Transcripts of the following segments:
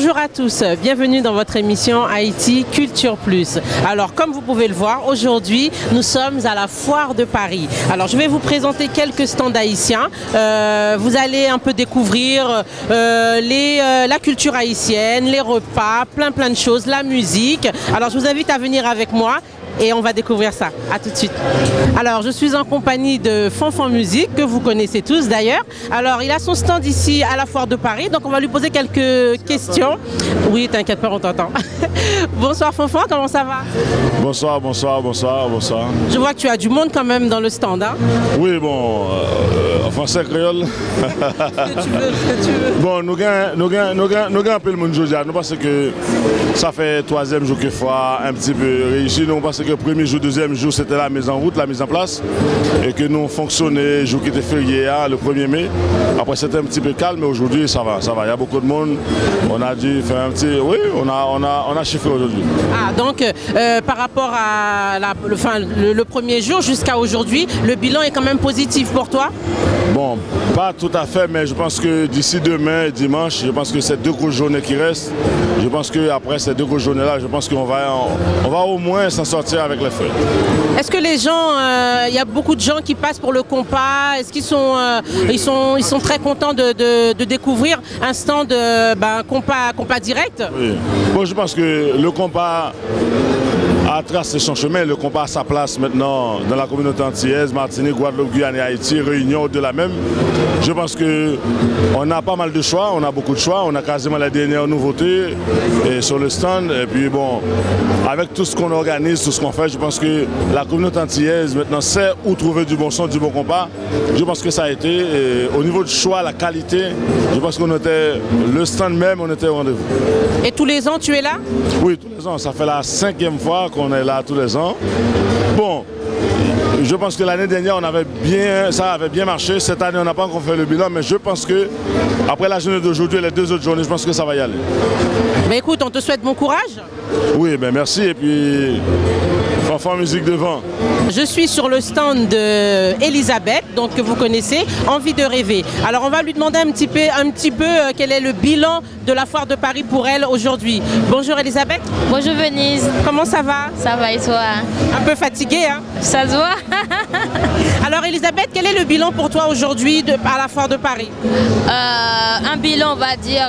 Bonjour à tous, bienvenue dans votre émission Haïti Culture Plus. Alors comme vous pouvez le voir, aujourd'hui nous sommes à la Foire de Paris. Alors je vais vous présenter quelques stands haïtiens. Vous allez un peu découvrir la culture haïtienne, les repas, plein de choses, la musique. Alors je vous invite à venir avec moi et on va découvrir ça. À tout de suite. Alors je suis en compagnie de Fanfan Musique, que vous connaissez tous d'ailleurs. Alors il a son stand ici à la Foire de Paris, donc on va lui poser quelques questions. Oui, t'inquiète pas, on t'entend. Bonsoir Fanfan, comment ça va? Bonsoir. Je vois que tu as du monde quand même dans le stand, hein? Oui, bon, en français créole. Ce que tu veux. Bon, nous gagnons un peu le monde aujourd'hui. Nous pensons que ça fait troisième jour que fois un petit peu réussi. Nous pensons que le premier jour, deuxième jour, c'était la mise en route, la mise en place. Et que nous fonctionnait, jour qui était férié, le 1er mai. Après, c'était un petit peu calme, mais aujourd'hui, ça va. Il y a beaucoup de monde. On a dû faire un petit... Oui, on a chiffré aujourd'hui. Ah, donc par rapport à le premier jour jusqu'à aujourd'hui, le bilan est quand même positif pour toi? Bon, pas tout à fait, mais je pense que d'ici demain et dimanche, je pense que ces deux grosses journées qui restent, je pense qu'après ces deux grosses journées-là, je pense qu'on va au moins s'en sortir avec les feuilles. Est-ce que les gens, il y a beaucoup de gens qui passent pour le compas? Est-ce qu'ils sont, ils sont très contents de découvrir un stand compas direct? Oui. Bon, je pense que le compas a tracé son chemin. Le compas a sa place maintenant dans la communauté antillaise, Martinique, Guadeloupe, Guyane et Haïti, Réunion au-delà même. Je pense qu'on a pas mal de choix, on a beaucoup de choix, on a quasiment la dernière nouveauté sur le stand. Et puis bon, avec tout ce qu'on organise, tout ce qu'on fait, je pense que la communauté antillaise maintenant sait où trouver du bon son, du bon compas. Je pense que ça a été, au niveau du choix, la qualité, je pense qu'on était, le stand même, on était au rendez-vous. Et tous les ans, tu es là? Oui, tous les ans. Ça fait la 5e fois qu'on est là tous les ans. Bon, je pense que l'année dernière, ça avait bien marché. Cette année, on n'a pas encore fait le bilan, mais je pense que après la journée d'aujourd'hui et les deux autres journées, je pense que ça va y aller. Mais écoute, on te souhaite bon courage. Oui, ben merci. Et puis, Fanfan Musique devant. Je suis sur le stand d'Elisabeth, donc que vous connaissez, Envie de rêver. Alors on va lui demander un petit peu quel est le bilan de la Foire de Paris pour elle aujourd'hui. Bonjour Elisabeth. Bonjour Venise. Comment ça va? Ça va et toi? Un peu fatiguée, hein? Ça se voit. Alors Elisabeth, quel est le bilan pour toi aujourd'hui à la Foire de Paris? Un bilan, on va dire,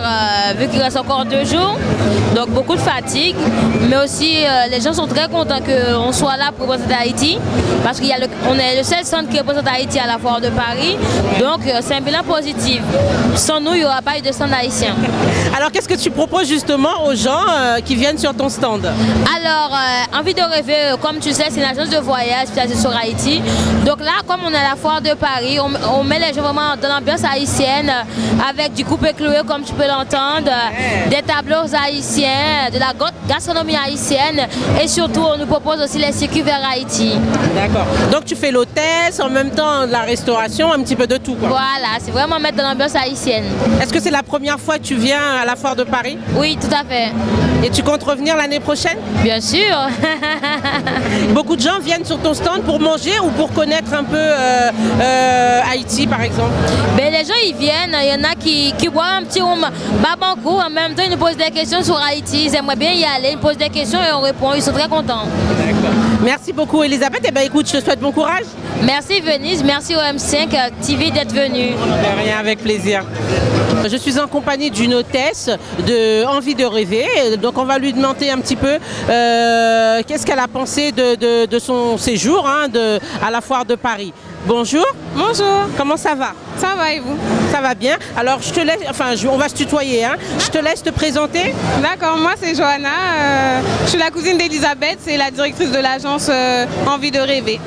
vu qu'il reste encore 2 jours, donc beaucoup de fatigue, mais aussi les gens sont très contents qu'on soit là pour représenter Haïti, parce qu'on est le seul centre qui représente Haïti à la Foire de Paris, donc c'est un bilan positif. Sans nous, il n'y aura pas eu de stand haïtien. Alors qu'est-ce que tu proposes justement aux gens qui viennent sur ton stand? Alors, Envie de rêver, comme tu sais, c'est une agence de voyage spécialisée sur Haïti. Donc là, comme on est à la Foire de Paris, on met les gens vraiment dans l'ambiance haïtienne, avec du coupé-cloué comme tu peux l'entendre, des tableaux haïtiens, de la gastronomie haïtienne, et surtout on nous propose aussi les circuits vers Haïti. D'accord. Donc tu fais l'hôtesse, en même temps de la restauration, un petit peu de tout, quoi. Voilà, c'est vraiment mettre dans l'ambiance haïtienne. Est-ce que c'est la première fois que tu viens à la Foire de Paris? Oui, tout à fait. Et tu comptes revenir l'année prochaine? Bien sûr. Beaucoup de gens viennent sur ton stand pour manger ou pour connaître un peu Haïti, par exemple? Ben, les gens ils viennent, il y en a qui boivent un petit rhum babankou, en même temps ils nous posent des questions sur Haïti, ils aimeraient bien y aller, ils posent des questions et on répond, ils sont très contents. D'accord. Merci beaucoup Elisabeth, et écoute, je te souhaite bon courage. Merci Venise, merci au M5 TV d'être venu. De rien, avec plaisir. Je suis en compagnie d'une hôtesse de Envie de rêver, donc on va lui demander un petit peu qu'est-ce qu'elle a pensé de son séjour à la Foire de Paris. Bonjour. Bonjour. Comment ça va? Ça va et vous? Ça va bien. Alors je te laisse, on va se tutoyer, hein. Je te laisse te présenter. D'accord, moi c'est Johanna, je suis la cousine d'Elisabeth, c'est la directrice de l'agence Envie de rêver.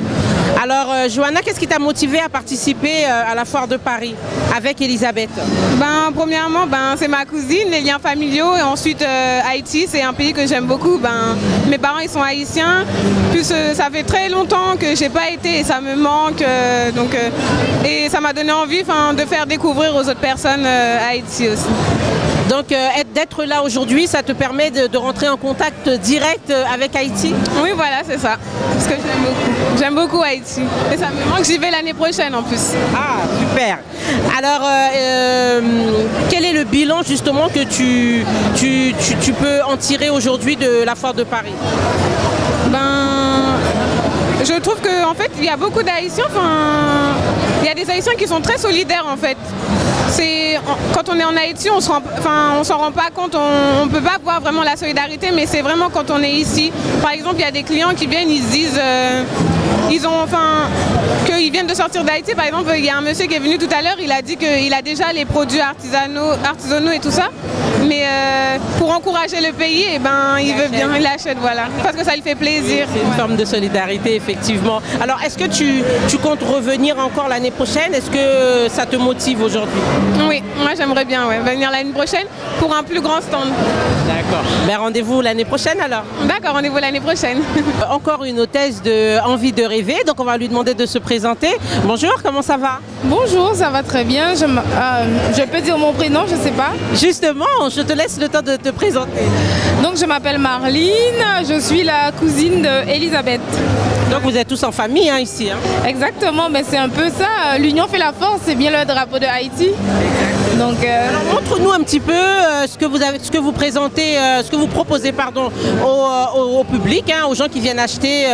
Alors Johanna, qu'est-ce qui t'a motivé à participer à la Foire de Paris avec Elisabeth? Premièrement, c'est ma cousine, les liens familiaux, et ensuite Haïti, c'est un pays que j'aime beaucoup. Mes parents ils sont haïtiens, plus ça fait très longtemps que j'ai pas été et ça me manque, et ça m'a donné envie de faire découvrir aux autres personnes Haïti aussi. Donc d'être là aujourd'hui, ça te permet de rentrer en contact direct avec Haïti? Oui, voilà, c'est ça. Parce que j'aime beaucoup. J'aime beaucoup Haïti. Et ça me manque, j'y vais l'année prochaine en plus. Ah, super. Alors, quel est le bilan justement que tu peux en tirer aujourd'hui de la Foire de Paris? Je trouve qu'en fait, il y a beaucoup d'Haïtiens, il y a des Haïtiens qui sont très solidaires en fait. Quand on est en Haïti, on s'en rend pas compte, on ne peut pas voir vraiment la solidarité, mais c'est vraiment quand on est ici. Par exemple, il y a des clients qui viennent, ils se disent qu'ils viennent de sortir d'Haïti. Par exemple, il y a un monsieur qui est venu tout à l'heure, il a dit qu'il a déjà les produits artisanaux et tout ça. Mais pour encourager le pays, il veut bien, il achète, voilà. Parce que ça lui fait plaisir. C'est une forme de solidarité, effectivement. Alors, est-ce que tu comptes revenir encore l'année prochaine? Est-ce que ça te motive aujourd'hui? Oui, moi j'aimerais bien venir l'année prochaine pour un plus grand stand. D'accord. Ben, rendez-vous l'année prochaine alors. D'accord, rendez-vous l'année prochaine. Encore une hôtesse de Envie de rêver, donc on va lui demander de se présenter. Bonjour, comment ça va? Bonjour, ça va très bien. Je peux dire mon prénom, je ne sais pas. Justement, je te laisse le temps de te présenter. Donc je m'appelle Marline, je suis la cousine d'Elisabeth. Donc vous êtes tous en famille ici. Exactement, mais c'est un peu ça. L'union fait la force, c'est bien le drapeau de Haïti. Donc, alors montre-nous un petit peu ce que vous présentez, ce que vous proposez au public, aux gens qui viennent acheter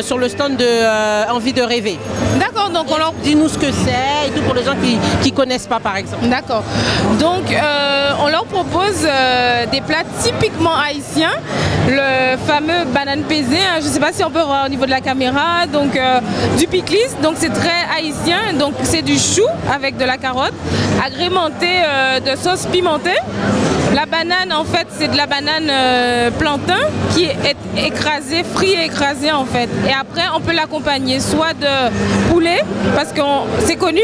sur le stand de Envie de rêver. D'accord, donc dis-nous ce que c'est et tout pour les gens qui ne connaissent pas par exemple. D'accord. Donc on leur propose des plats typiquement haïtiens, le fameux banane pesée, je ne sais pas si on peut voir au niveau de la caméra, donc du pickles, donc c'est très haïtien, donc c'est du chou avec de la carotte, agrémenté de sauce pimentée. La banane en fait c'est de la banane plantain qui est écrasée, frite et écrasée en fait. Et après on peut l'accompagner soit de poulet, parce que c'est connu,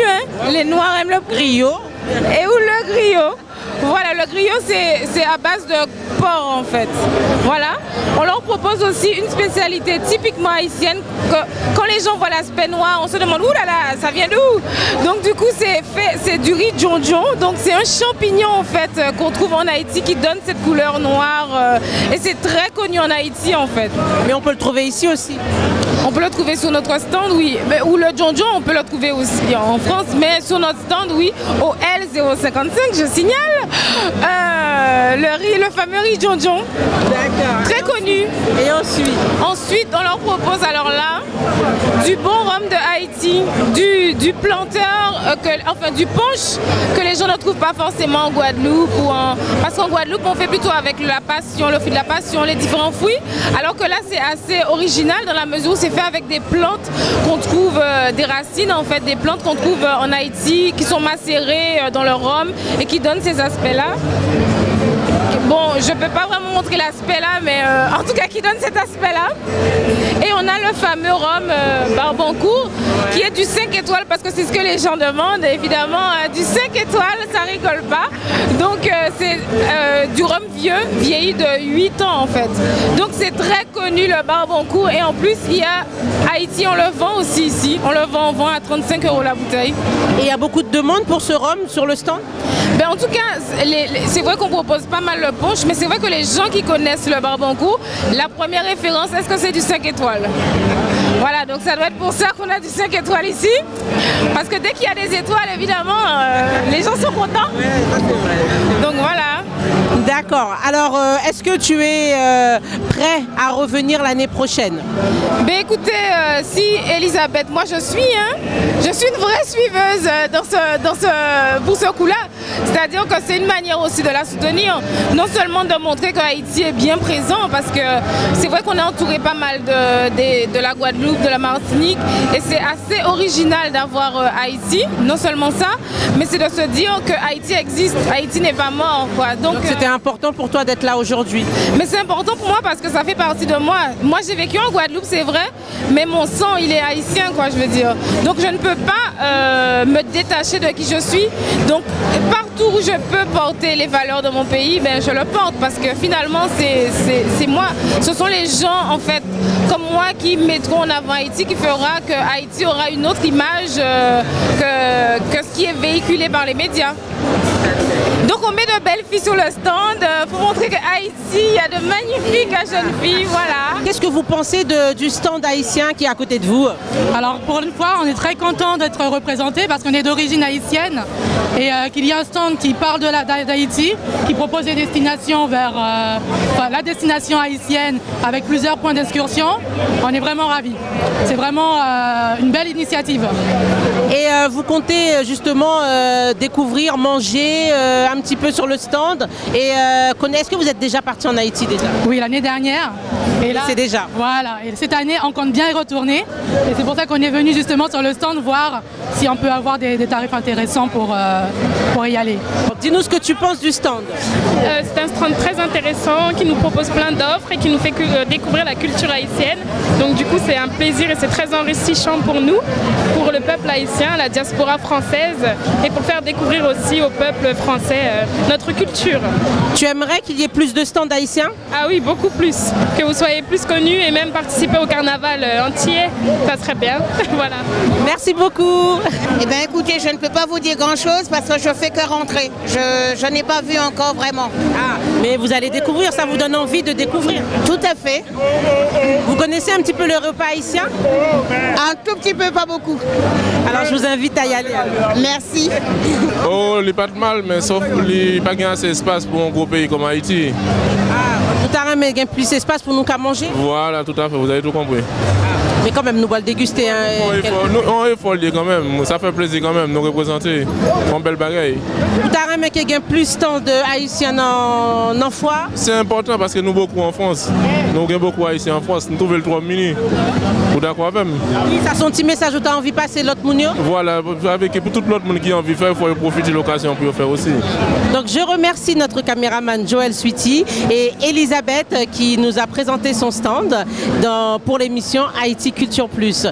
les Noirs aiment le griot, et ou le griot. Voilà, le griot c'est à base de porc en fait. Voilà. On leur propose aussi une spécialité typiquement haïtienne que quand les gens voient l'aspect noir, on se demande ouh là là, ça vient d'où? Donc du coup c'est du riz djonjon, donc c'est un champignon en fait qu'on trouve en Haïti qui donne cette couleur noire et c'est très connu en Haïti en fait. Mais on peut le trouver ici aussi? On peut le trouver sur notre stand, oui. Mais, ou le djonjon, on peut le trouver aussi en France, mais sur notre stand, oui, au L055, je signale. Le fameux riz djonjon. D'accord. Très connu. Et ensuite, on leur propose alors là du bon rhum de Haïti, du planteur, du punch que les gens ne trouvent pas forcément en Guadeloupe parce qu'en Guadeloupe on fait plutôt avec la passion, le fruit de la passion, les différents fruits, alors que là c'est assez original dans la mesure où c'est fait avec des plantes qu'on trouve, des racines en fait, des plantes qu'on trouve en Haïti qui sont macérées dans le rhum et qui donnent ces aspects-là. Bon, je ne peux pas vraiment montrer l'aspect là, mais en tout cas qui donne cet aspect-là. Et on a le fameux rhum Barbancourt qui est du 5 étoiles parce que c'est ce que les gens demandent. Et évidemment, du 5 étoiles, ça rigole pas. Donc c'est du rhum vieilli de 8 ans en fait. Donc c'est très connu le Barbancourt. Et en plus, il y a Haïti, on le vend aussi ici. On vend à 35 € la bouteille. Et il y a beaucoup de demandes pour ce rhum sur le stand? En tout cas, c'est vrai qu'on propose pas mal le punch, mais c'est vrai que les gens qui connaissent le Barbancourt, la première référence, est-ce que c'est du 5 étoiles? Voilà, donc ça doit être pour ça qu'on a du 5 étoiles ici. Parce que dès qu'il y a des étoiles, évidemment, les gens sont contents. Ouais, ça c'est vrai. Donc voilà. D'accord. Alors, est-ce que tu es prêt à revenir l'année prochaine? Écoutez, si Elisabeth, moi je suis une vraie suiveuse pour ce coup-là. C'est-à-dire que c'est une manière aussi de la soutenir. Non seulement de montrer que Haïti est bien présent, parce que c'est vrai qu'on est entouré pas mal de la Guadeloupe, de la Martinique, et c'est assez original d'avoir Haïti. Non seulement ça, mais c'est de se dire que Haïti existe. Haïti n'est pas mort, quoi. Donc c'était important pour toi d'être là aujourd'hui? Mais c'est important pour moi parce que ça fait partie de moi. Moi j'ai vécu en Guadeloupe, c'est vrai, mais mon sang il est haïtien, quoi, je veux dire. Donc je ne peux pas me détacher de qui je suis. Donc partout où je peux porter les valeurs de mon pays, je le porte parce que finalement c'est moi. Ce sont les gens en fait comme moi qui mettront en avant Haïti, qui fera que Haïti aura une autre image que ce qui est véhiculé par les médias. Donc on met de belles filles sur le stand pour montrer qu'à Haïti, il y a de magnifiques jeunes filles, voilà. Qu'est-ce que vous pensez du stand haïtien qui est à côté de vous? Alors pour une fois, on est très content d'être représentés parce qu'on est d'origine haïtienne et qu'il y a un stand qui parle d'Haïti, qui propose des destinations vers la destination haïtienne avec plusieurs points d'excursion. On est vraiment ravis. C'est vraiment une belle initiative. Et vous comptez justement découvrir, manger un petit peu sur le stand. Et est-ce que vous êtes déjà parti en Haïti déjà? Oui, l'année dernière. Et là, c'est déjà. Voilà. Et cette année, on compte bien y retourner. Et c'est pour ça qu'on est venu justement sur le stand voir si on peut avoir des tarifs intéressants pour y aller. Dis-nous ce que tu penses du stand. C'est un stand très intéressant qui nous propose plein d'offres et qui nous fait découvrir la culture haïtienne. Donc du coup c'est un plaisir et c'est très enrichissant pour nous, pour le peuple haïtien, la diaspora française et pour faire découvrir aussi au peuple français notre culture. Tu aimerais qu'il y ait plus de stands haïtiens? Ah oui, beaucoup plus. Que vous soyez plus connus et même participer au carnaval entier, ça serait bien. Voilà. Merci beaucoup. Eh bien écoutez, je ne peux pas vous dire grand chose parce que je fais que rentrer. Je n'ai pas vu encore vraiment. Ah, mais vous allez découvrir, ça vous donne envie de découvrir? Tout à fait. Vous connaissez un petit peu le repas haïtien? Un tout petit peu, pas beaucoup. Alors je vous invite à y aller. Alors. Merci. Oh, il n'est pas de mal, mais sauf qu'il n'y a pas assez d'espace pour un gros pays comme Haïti. Tout à l'heure, mais il y a plus d'espace pour nous qu'à manger? Voilà, tout à fait, vous avez tout compris. Mais quand même, nous allons le déguster. Hein, il faut le dire quand même, ça fait plaisir quand même, nous représenter en belle bagaille. Tout à l'heure, mais qu'il y a plus de temps d'Haïtiens en foire? C'est important parce que nous beaucoup en France. Nous avons beaucoup d'Haïtiens en France, nous trouvons le 3 minutes. Vous d'accord avec moi? Oui, ça son petit message où tu as envie de passer l'autre mounio? Voilà, avec pour tout l'autre monde qui a envie de faire, il faut profiter de l'occasion pour le faire aussi. Donc je remercie notre caméraman Joël Sweety et Elisabeth qui nous a présenté son stand pour l'émission Haïti Culture Plus.